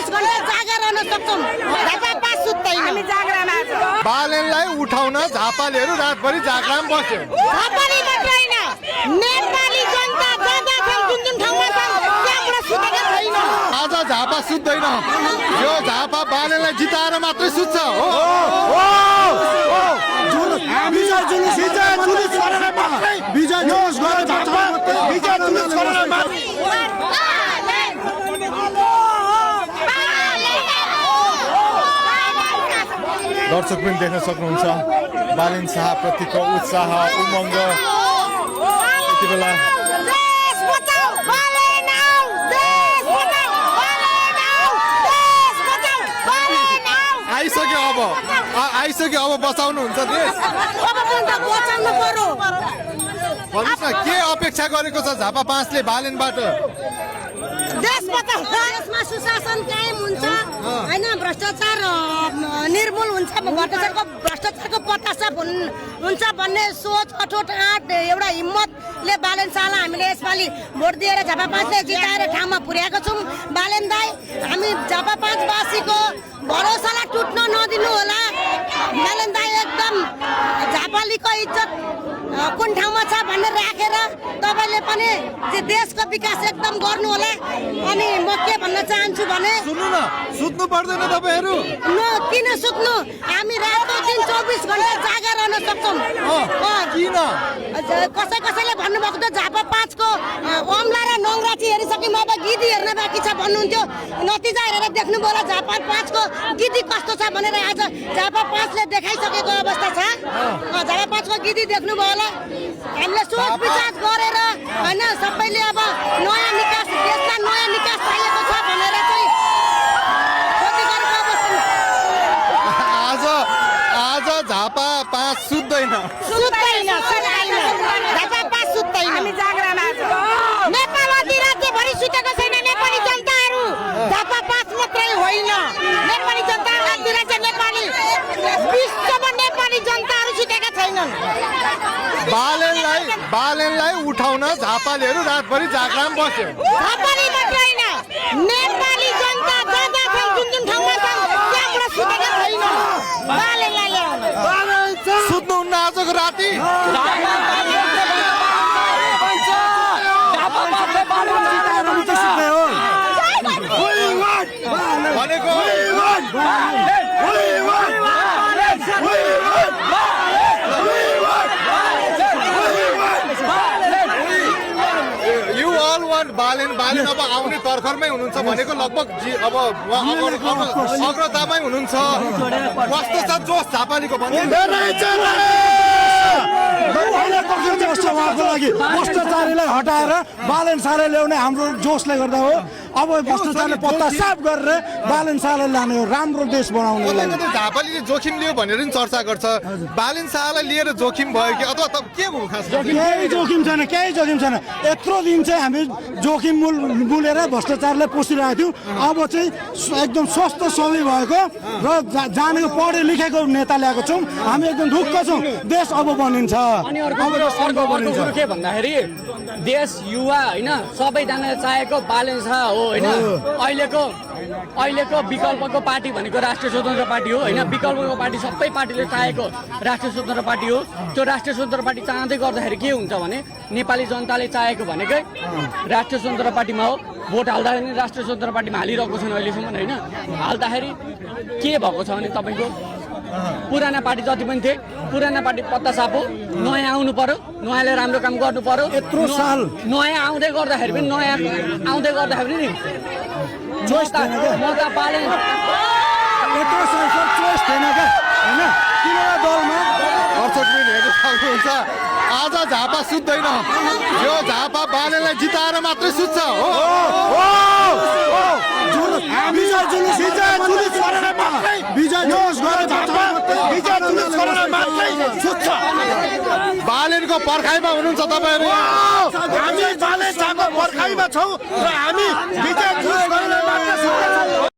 24 घण्टा जागेर रहन सक्छौं। झापा पास सुत्दैन, हामी जागरामा छौं। बालेनलाई उठाउन झापालीहरू रातभरि जागराम बस्यो। झापाली मात्र हैन, नेपाली जनता जहाँ छन्, जुन जुन ठाउँमा छन्, त्यहाँबाट सुतेका छैन। आज झापा सुत्दैन, यो झापा बालेनलाई जिताएर मात्रै सुत्छ हो। विजय जुलुस गरेर मात्रै विजय जुलुस गरेर झापा विजय जुलुस गरेर मात्रै। दर्शक पनि देख्न सक्नुहुन्छ बालेन शाह प्रतिको उत्साह उमङ्ग यति बेला। आइसक्यो अब बचाउनुहुन्छ देश। भन्नुहोस् न के अपेक्षा गरेको छ झापा 5 ले बालेनबाट? देशमा सुशासन कायम हुन्छ हैन, भ्रष्टाचार निर्मूल हुन्छ, भ्रष्टाचारको पत्ता साफ हुन्छ भन्ने सोच अठोट आँट एउटा हिम्मतले बालेन शाहलाई हामीले यसपालि भोट दिएर झापा 5 ले जिताएर ठाउँमा पुर्याएको छौँ। बालेन दाई, हामी झापा 5 वासीको भरोसालाई टुट्न नदिनु होला। बालेन दाई एकदम झापालीको इज्जत कुन ठाउँमा छ भनेर राखेर तपाईले पनि देशको विकास एकदम गर्नु होला। अनि म के भन्न चाहन्छु भने सुन्नु न, सुत्नु पर्दैन तपाईहरु। किन सुत्नु, हामी रातको दिन 24 घण्टा जागेर रहन सक्छौं। किन कसैले भन्नुभएको त झापा 5 को अमला र नौराची हेरिसक्यौँ, अब गिदी हेर्न बाँकी छ भन्नुहुन्थ्यो। नतिजा हेरेर देख्नु होला झापा 5 को गिदी कस्तो छ भनेर। आज झापा 5 ले देखाइसकेको अवस्था छ। झापा 5 को गिदी देख्नु भयो होला। हामीले सोच विचार गरेर हैन, सबैले अब नयाँ निकास, देशमा नयाँ निकास चाहिएको छ भनेर चाहिँ खोजी गरेको अवस्था। आज झापा 5 सुत्दैन, झापा 5 सुत्दैन, हामी जागरामा छौं। नेपाल राज्यभरि सुतेको छैन नेपाली जनताहरू, झापा 5 मात्रै होइन, नेपाली जनता राज्य नेपाली विश्वमा नेपाली जनताहरू सुतेका छैनन्। बालेनलाई उठाउन झापालीहरू रातभरि जागराम बस्यो। झापाली मात्र हैन, नेपाली जनता जहाँ छन्, जुन जुन ठाउँमा छन्, त्यहाँबाट सुतेका छैनन्। बालेनलाई ल्याउन सुत्नुहुन्न आजको राति? भनेको बालेन अब आउने तर्खरमै हुनुहुन्छ भनेको लगभग अब अग्रतामै हुनुहुन्छ। कस्तो छ जोस झापालीको उहाँको लागि भ्रष्टाचारीलाई हटाएर बालेन शाहलाई ल्याउने हाम्रो जोसले गर्दा हो। अब भ्रष्टाचारले पत्ता साफ गरेर बालेन शाहलाई लाने हो, राम्रो देश बनाउने लागि। झापालीले जोखिम लियो भनेर नि चर्चा गर्छ। बालेन शाहलाई लिएर जोखिम भयो कि अथवा के भयो खास? केही जोखिम छैन, केही जोखिम छैन। यत्रो दिन चाहिँ हामी जोखिम मुलेर भ्रष्टाचारलाई पोसिरहेको थियौँ। अब चाहिँ एकदम स्वस्थ सबै भएको र जानेको पढे लेखेको नेता ल्याएको छौँ। हामी एकदम ढुक्क छौँ, देश अब बनिन्छ। अर्को के भन्दाखेरि देश युवा होइन सबैजनाले चाहेको बालेन शाह हो होइन। अहिलेको विकल्पको पार्टी भनेको राष्ट्रिय स्वतन्त्र पार्टी हो होइन। विकल्पको पार्टी सबै पार्टीले चाहेको राष्ट्रिय स्वतन्त्र पार्टी हो। त्यो राष्ट्रिय स्वतन्त्र पार्टी चाहँदै गर्दाखेरि के हुन्छ भने नेपाली जनताले चाहेको भनेकै राष्ट्रिय स्वतन्त्र पार्टीमा हो। भोट हाल्दाखेरि नि राष्ट्रिय स्वतन्त्र पार्टीमा हालिरहेको छन् अहिलेसम्म होइन। हाल्दाखेरि के भएको छ भने तपाईँको पुराना पार्टी जति पनि थिए, पुराना पार्टी पत्ता साफ हो। नयाँ आउनु पर्यो, नयाँले राम्रो काम गर्नु पर्यो। यत्रो साल नयाँ आउँदै गर्दाखेरि पनि नि म त बालेन यत्रो साल चोइस थिएन क्या होइन। किन दलमा दर्शक पनि हेर्न सक्नुहुन्छ आज झापा सुत्दैन, यो झापा बालेनलाई जिताएर मात्रै सुत्छ हो। विजय जुलुस गरेर मात्रै विजय जुलुस गरेर झापा विजय जुलुस गरेर मात्रै सुत्छ। बालेनको पर्खाइमा हुनुहुन्छ तपाईहरु। हामी बालेन शाहको पर्खाइमा छौँ र हामी विजय जुलुस गरेर मात्रै सुत्छ।